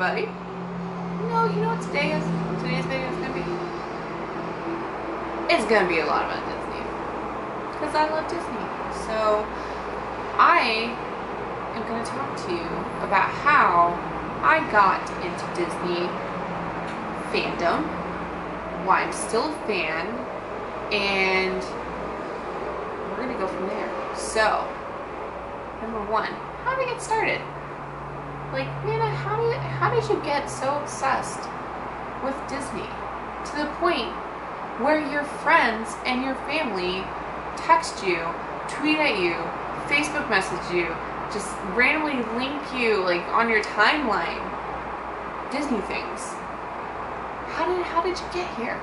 everybody. No, you know what today's video is gonna be? It's gonna be a lot about Disney. Because I love Disney. So I am gonna talk to you about how I got into Disney fandom, why I'm still a fan, and we're gonna go from there. So, number one, how did I get started? Like, man, how did you get so obsessed with Disney to the point where your friends and your family text you, tweet at you, Facebook message you, just randomly link you like on your timeline, Disney things? How did you get here?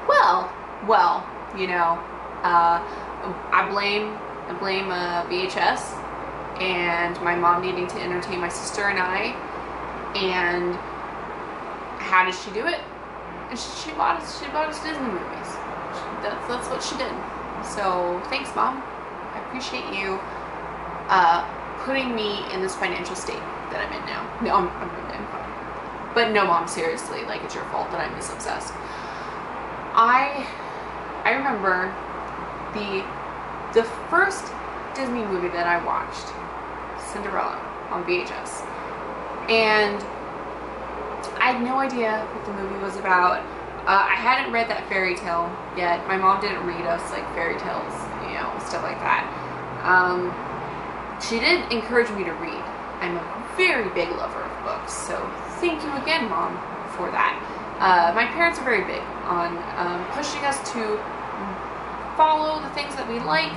Well, you know, I blame VHS and my mom needing to entertain my sister and I. And how did she do it? She bought us Disney movies. That's what she did. So thanks, Mom. I appreciate you putting me in this financial state that I'm in now. No, I'm really in. But no, Mom, seriously, like, it's your fault that I'm this obsessed. I remember the first Disney movie that I watched, Cinderella, on VHS. And I had no idea what the movie was about. I hadn't read that fairy tale yet. My mom didn't read us like fairy tales, you know, stuff like that. She did encourage me to read. I'm a very big lover of books, so thank you again, Mom, for that. My parents are very big on pushing us to follow the things that we like,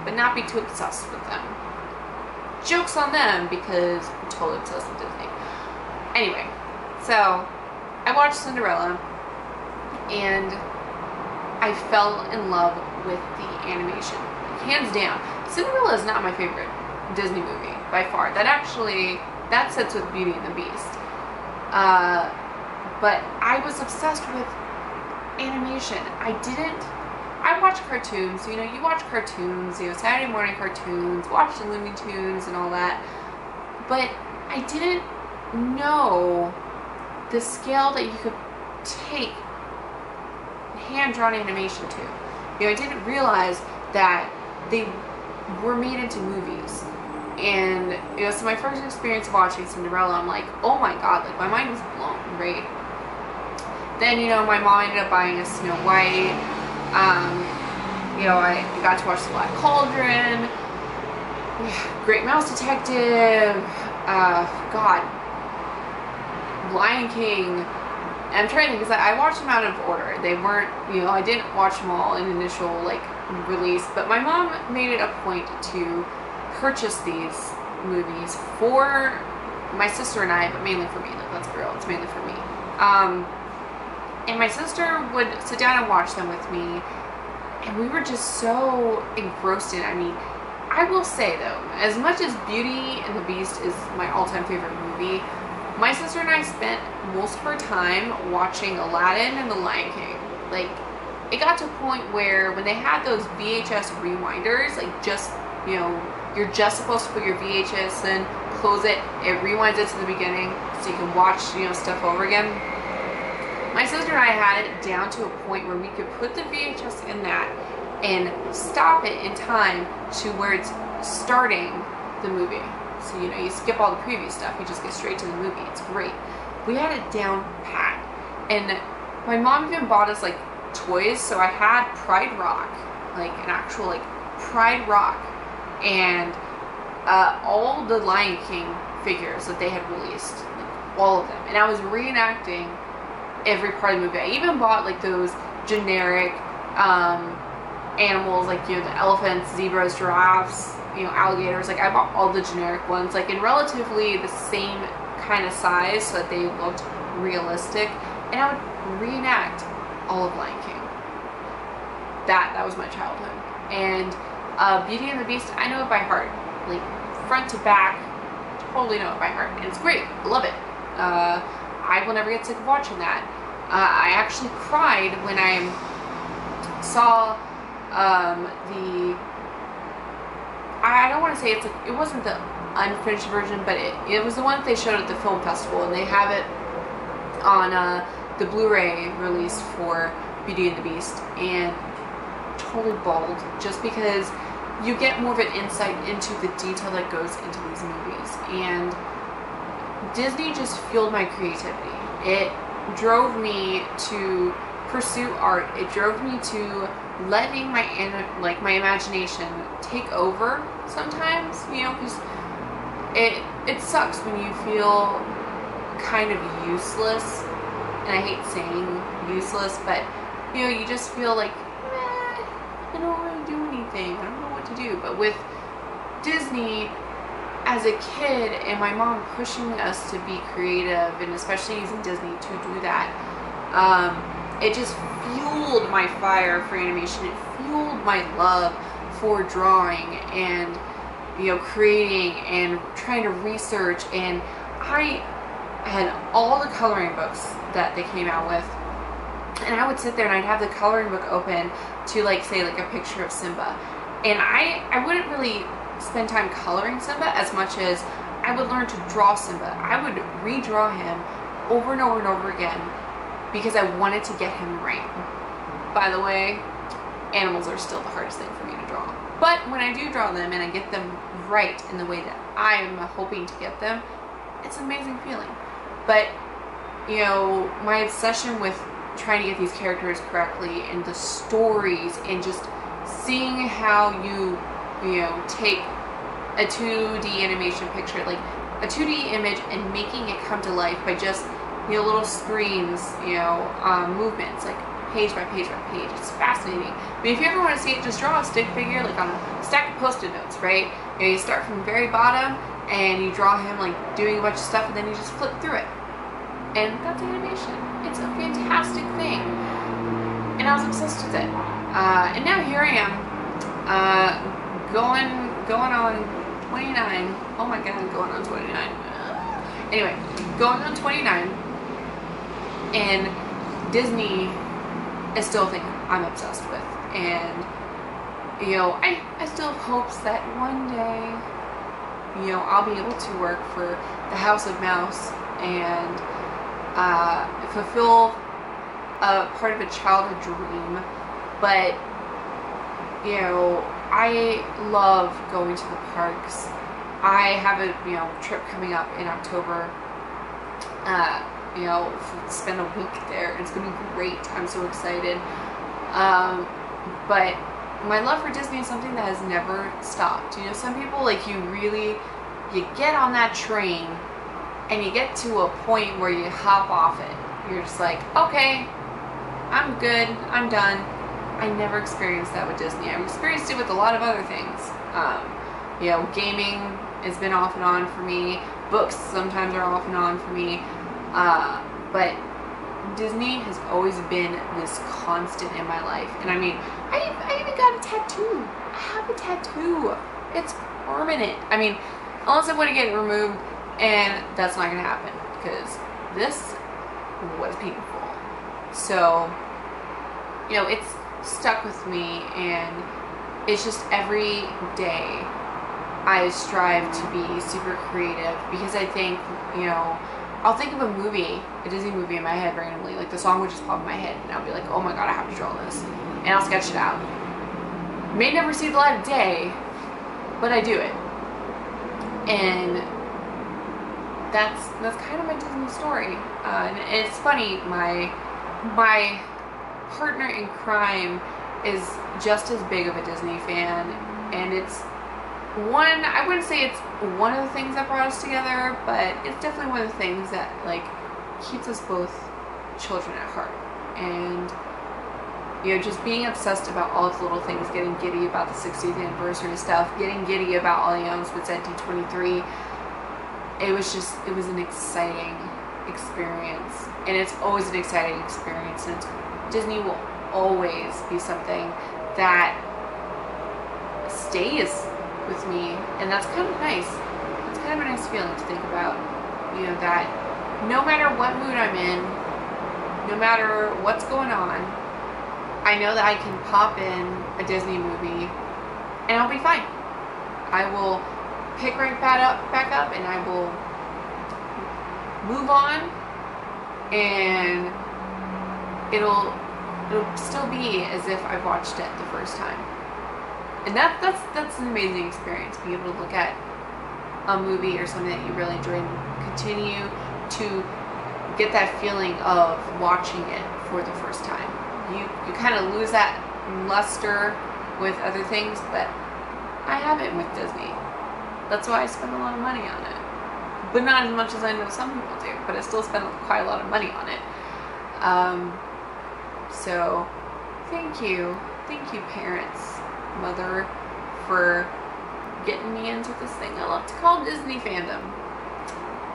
but not be too obsessed with them. Joke's on them, because I'm totally obsessed with Disney. Anyway, so I watched Cinderella, and I fell in love with the animation. Hands down. Cinderella is not my favorite Disney movie, by far. That sits with Beauty and the Beast. But I was obsessed with animation. I watch cartoons, you know, you watch cartoons, you know, Saturday morning cartoons, watch the Looney Tunes and all that, but I didn't know the scale that you could take hand-drawn animation to. You know, I didn't realize that they were made into movies. And, you know, so my first experience watching Cinderella, I'm like, oh my god, like, my mind was blown, right? Then, you know, my mom ended up buying us Snow White. You know, I got to watch The Black Cauldron, Great Mouse Detective, God, Lion King. And I'm trying to think, because I watched them out of order. They weren't, you know, I didn't watch them all in initial, like, release. But my mom made it a point to purchase these movies for my sister and I, but mainly for me. Like, let's be real, it's mainly for me. And my sister would sit down and watch them with me, and we were just so engrossed in it. I mean, I will say though, as much as Beauty and the Beast is my all-time favorite movie, my sister and I spent most of our time watching Aladdin and The Lion King. Like, it got to a point where when they had those VHS rewinders, like, just, you know, you're just supposed to put your VHS in, close it, it rewinds it to the beginning so you can watch, you know, stuff over again. My sister and I had it down to a point where we could put the VHS in that and stop it in time to where it's starting the movie. So, you know, you skip all the previous stuff, you just get straight to the movie. It's great. We had it down pat. And my mom even bought us, like, toys. So I had Pride Rock, like, an actual, like, Pride Rock. And all the Lion King figures that they had released. Like, all of them. And I was reenacting every part of the movie. I even bought, like, those generic animals, like, you know, the elephants, zebras, giraffes, you know, alligators. Like, I bought all the generic ones, like, in relatively the same kind of size so that they looked realistic. And I would reenact all of Lion King. That was my childhood. And Beauty and the Beast, I know it by heart. Like, front to back, totally know it by heart. And it's great. I love it. I will never get sick of watching that. I actually cried when I saw I don't want to say it wasn't the unfinished version, but it was the one that they showed at the film festival, and they have it on the Blu-ray release for Beauty and the Beast, and totally bawled, just because you get more of an insight into the detail that goes into these movies. And Disney just fueled my creativity. It drove me to pursue art. It drove me to letting my imagination take over sometimes, you know, because it sucks when you feel kind of useless, and I hate saying useless, but you know, you just feel like, I don't really do anything, I don't know what to do. But with Disney, as a kid, and my mom pushing us to be creative, and especially using Disney to do that, it just fueled my fire for animation. It fueled my love for drawing and, you know, creating and trying to research. And I had all the coloring books that they came out with, and I would sit there and I'd have the coloring book open to, like, say, like a picture of Simba, and I wouldn't really spend time coloring Simba as much as I would learn to draw Simba. I would redraw him over and over and over again because I wanted to get him right. By the way, animals are still the hardest thing for me to draw, but when I do draw them and I get them right in the way that I'm hoping to get them, it's an amazing feeling. But, you know, my obsession with trying to get these characters correctly and the stories, and just seeing how you know, take a 2D animation picture, like a 2D image, and making it come to life by just, you know, little screens, you know, movements, like page by page by page. It's fascinating. I mean, if you ever want to see it, just draw a stick figure, like on a stack of Post-it notes, right? You know, you start from the very bottom, and you draw him, like, doing a bunch of stuff, and then you just flip through it. And that's animation. It's a fantastic thing. And I was obsessed with it. And now here I am, going on 29. Oh my god, going on 29. Anyway, going on 29. And Disney is still a thing I'm obsessed with. And, you know, I still have hopes that one day, you know, I'll be able to work for the House of Mouse and fulfill a part of a childhood dream. But, you know, I love going to the parks. I have a, you know, trip coming up in October. You know, spend a week there. It's gonna be great. I'm so excited. But my love for Disney is something that has never stopped. You know, some people, like, you get on that train and you get to a point where you hop off it. You're just like, okay, I'm good, I'm done. I never experienced that with Disney. I've experienced it with a lot of other things. You know, gaming has been off and on for me. Books sometimes are off and on for me. But Disney has always been this constant in my life. And I mean, I even got a tattoo. I have a tattoo. It's permanent. I mean, unless I want to get it removed, and that's not going to happen because this was painful. So, you know, it's stuck with me, and it's just every day I strive to be super creative, because I think, you know, I'll think of a movie, a Disney movie in my head randomly, like the song would just pop in my head, and I'll be like, oh my god, I have to draw this, and I'll sketch it out. May never see the light of day, but I do it. And that's kind of my Disney story. And it's funny, my partner in crime is just as big of a Disney fan, and it's I wouldn't say it's one of the things that brought us together, but it's definitely one of the things that, like, keeps us both children at heart. And, you know, just being obsessed about all the little things, getting giddy about the 60th anniversary stuff, getting giddy about Allianz with D23. It was an exciting experience, and it's always an exciting experience, and Disney will always be something that stays with me, and that's kind of nice. It's kind of a nice feeling to think about, you know, that no matter what mood I'm in, no matter what's going on, I know that I can pop in a Disney movie and I'll be fine. I will pick right back up, and I will move on, and it'll still be as if I've watched it the first time. And that's an amazing experience, being able to look at a movie or something that you really enjoy and continue to get that feeling of watching it for the first time. You kind of lose that luster with other things, but I haven't with Disney. That's why I spend a lot of money on it. But not as much as I know some people do, but I still spend quite a lot of money on it. So thank you parents, mother, for getting me into this thing I love to call Disney fandom,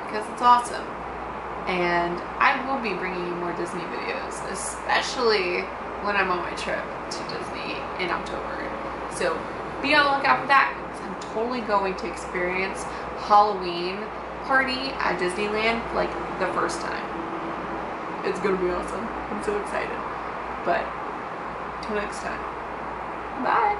because it's awesome. And I will be bringing you more Disney videos, especially when I'm on my trip to Disney in October. So be on the lookout for that, because I'm totally going to experience Halloween party at Disneyland like the first time. It's gonna be awesome. I'm so excited. But till next time, bye.